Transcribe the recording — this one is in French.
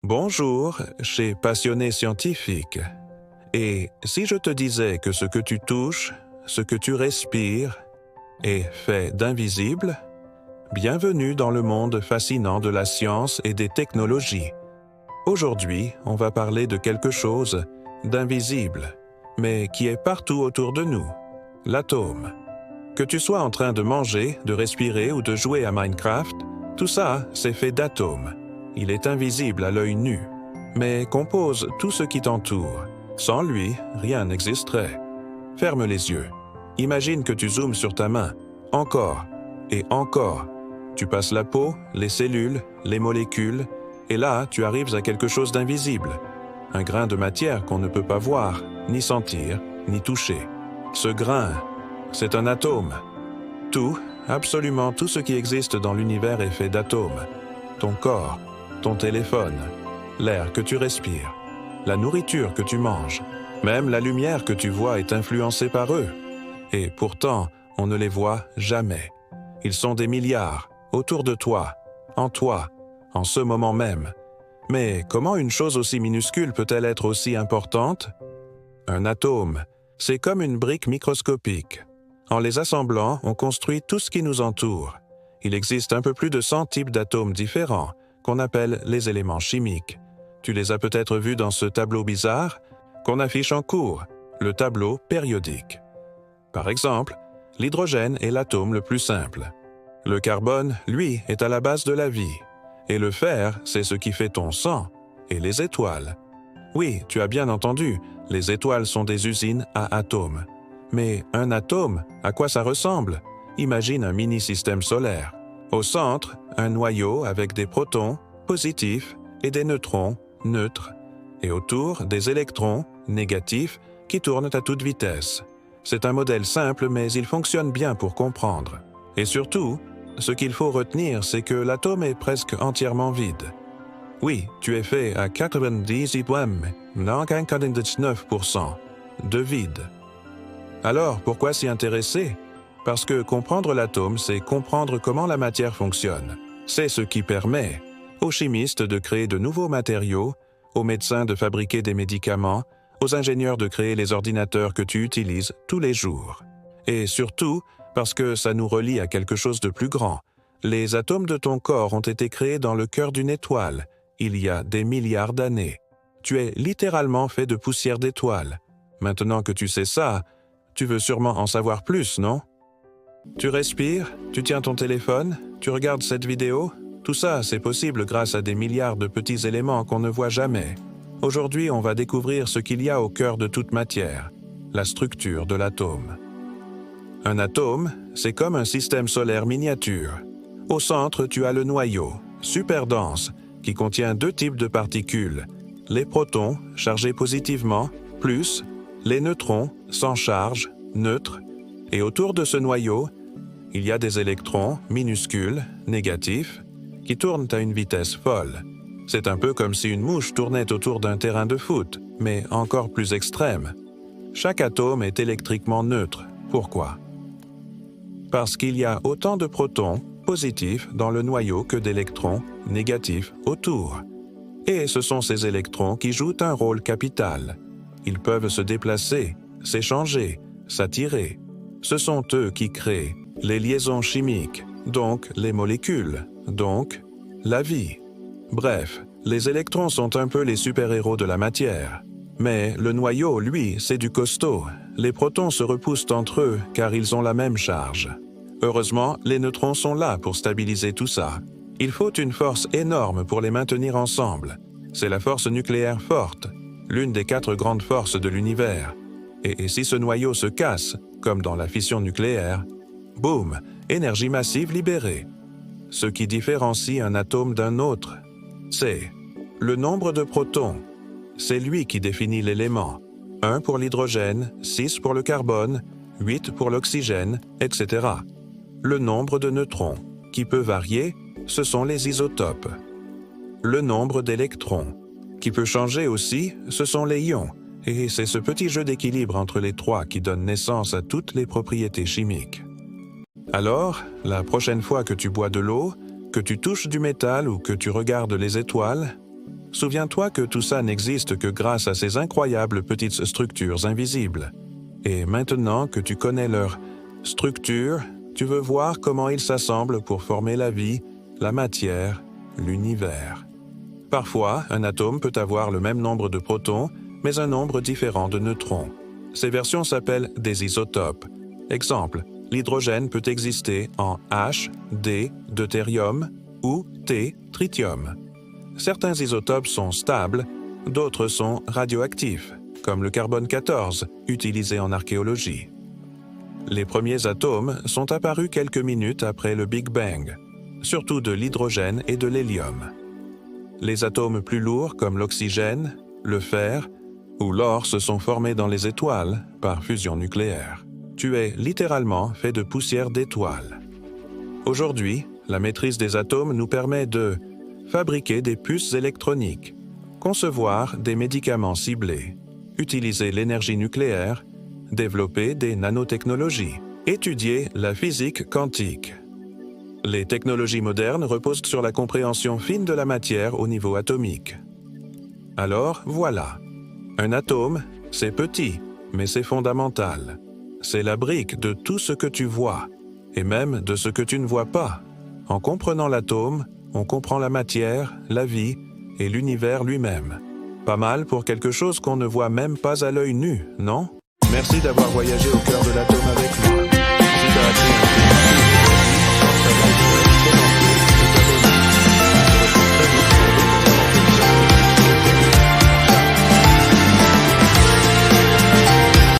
Bonjour, chez Passionné Scientifique. Et si je te disais que ce que tu touches, ce que tu respires, est fait d'invisible, bienvenue dans le monde fascinant de la science et des technologies. Aujourd'hui, on va parler de quelque chose d'invisible, mais qui est partout autour de nous, l'atome. Que tu sois en train de manger, de respirer ou de jouer à Minecraft, tout ça, c'est fait d'atomes. Il est invisible à l'œil nu, mais compose tout ce qui t'entoure. Sans lui, rien n'existerait. Ferme les yeux. Imagine que tu zoomes sur ta main. Encore et encore. Tu passes la peau, les cellules, les molécules, et là, tu arrives à quelque chose d'invisible. Un grain de matière qu'on ne peut pas voir, ni sentir, ni toucher. Ce grain, c'est un atome. Tout, absolument tout ce qui existe dans l'univers est fait d'atomes. Ton corps, ton téléphone, l'air que tu respires, la nourriture que tu manges, même la lumière que tu vois est influencée par eux. Et pourtant, on ne les voit jamais. Ils sont des milliards, autour de toi, en ce moment même. Mais comment une chose aussi minuscule peut-elle être aussi importante? Un atome, c'est comme une brique microscopique. En les assemblant, on construit tout ce qui nous entoure. Il existe un peu plus de 100 types d'atomes différents, qu'on appelle les éléments chimiques. Tu les as peut-être vus dans ce tableau bizarre qu'on affiche en cours, le tableau périodique. Par exemple, l'hydrogène est l'atome le plus simple. Le carbone, lui, est à la base de la vie. Et le fer, c'est ce qui fait ton sang. Et les étoiles. Oui, tu as bien entendu, les étoiles sont des usines à atomes. Mais un atome, à quoi ça ressemble? Imagine un mini-système solaire. Au centre, un noyau avec des protons, positifs, et des neutrons, neutres. Et autour, des électrons, négatifs, qui tournent à toute vitesse. C'est un modèle simple, mais il fonctionne bien pour comprendre. Et surtout, ce qu'il faut retenir, c'est que l'atome est presque entièrement vide. Oui, tu es fait à 99% de vide. Alors, pourquoi s'y intéresser? Parce que comprendre l'atome, c'est comprendre comment la matière fonctionne. C'est ce qui permet aux chimistes de créer de nouveaux matériaux, aux médecins de fabriquer des médicaments, aux ingénieurs de créer les ordinateurs que tu utilises tous les jours. Et surtout, parce que ça nous relie à quelque chose de plus grand. Les atomes de ton corps ont été créés dans le cœur d'une étoile, il y a des milliards d'années. Tu es littéralement fait de poussière d'étoiles. Maintenant que tu sais ça, tu veux sûrement en savoir plus, non? Tu respires, tu tiens ton téléphone, tu regardes cette vidéo. Tout ça, c'est possible grâce à des milliards de petits éléments qu'on ne voit jamais. Aujourd'hui, on va découvrir ce qu'il y a au cœur de toute matière, la structure de l'atome. Un atome, c'est comme un système solaire miniature. Au centre, tu as le noyau, super dense, qui contient deux types de particules, les protons, chargés positivement, plus les neutrons, sans charge, neutres. Et autour de ce noyau, il y a des électrons minuscules, négatifs, qui tournent à une vitesse folle. C'est un peu comme si une mouche tournait autour d'un terrain de foot, mais encore plus extrême. Chaque atome est électriquement neutre. Pourquoi? Parce qu'il y a autant de protons positifs dans le noyau que d'électrons négatifs autour. Et ce sont ces électrons qui jouent un rôle capital. Ils peuvent se déplacer, s'échanger, s'attirer. Ce sont eux qui créent les liaisons chimiques, donc les molécules, donc la vie. Bref, les électrons sont un peu les super-héros de la matière. Mais le noyau, lui, c'est du costaud. Les protons se repoussent entre eux car ils ont la même charge. Heureusement, les neutrons sont là pour stabiliser tout ça. Il faut une force énorme pour les maintenir ensemble. C'est la force nucléaire forte, l'une des 4 grandes forces de l'univers. Et si ce noyau se casse, comme dans la fission nucléaire, boum, énergie massive libérée. Ce qui différencie un atome d'un autre, c'est le nombre de protons. C'est lui qui définit l'élément. 1 pour l'hydrogène, 6 pour le carbone, 8 pour l'oxygène, etc. Le nombre de neutrons, qui peut varier, ce sont les isotopes. Le nombre d'électrons, qui peut changer aussi, ce sont les ions. Et c'est ce petit jeu d'équilibre entre les trois qui donne naissance à toutes les propriétés chimiques. Alors, la prochaine fois que tu bois de l'eau, que tu touches du métal ou que tu regardes les étoiles, Souviens-toi que tout ça n'existe que grâce à ces incroyables petites structures invisibles. Et maintenant que tu connais leur structure, tu veux voir comment ils s'assemblent pour former la vie, la matière, l'univers. Parfois, un atome peut avoir le même nombre de protons, mais un nombre différent de neutrons. Ces versions s'appellent des isotopes. Exemple, l'hydrogène peut exister en H, D, deutérium ou T, tritium. Certains isotopes sont stables, d'autres sont radioactifs, comme le carbone 14, utilisé en archéologie. Les premiers atomes sont apparus quelques minutes après le Big Bang, surtout de l'hydrogène et de l'hélium. Les atomes plus lourds comme l'oxygène, le fer ou l'or se sont formés dans les étoiles par fusion nucléaire. Tu es littéralement fait de poussière d'étoiles. Aujourd'hui, la maîtrise des atomes nous permet de fabriquer des puces électroniques, concevoir des médicaments ciblés, utiliser l'énergie nucléaire, développer des nanotechnologies, étudier la physique quantique. Les technologies modernes reposent sur la compréhension fine de la matière au niveau atomique. Alors, voilà. Un atome, c'est petit, mais c'est fondamental. C'est la brique de tout ce que tu vois, et même de ce que tu ne vois pas. En comprenant l'atome, on comprend la matière, la vie et l'univers lui-même. Pas mal pour quelque chose qu'on ne voit même pas à l'œil nu, non? Merci d'avoir voyagé au cœur de l'atome avec moi. Si t'as appris un truc,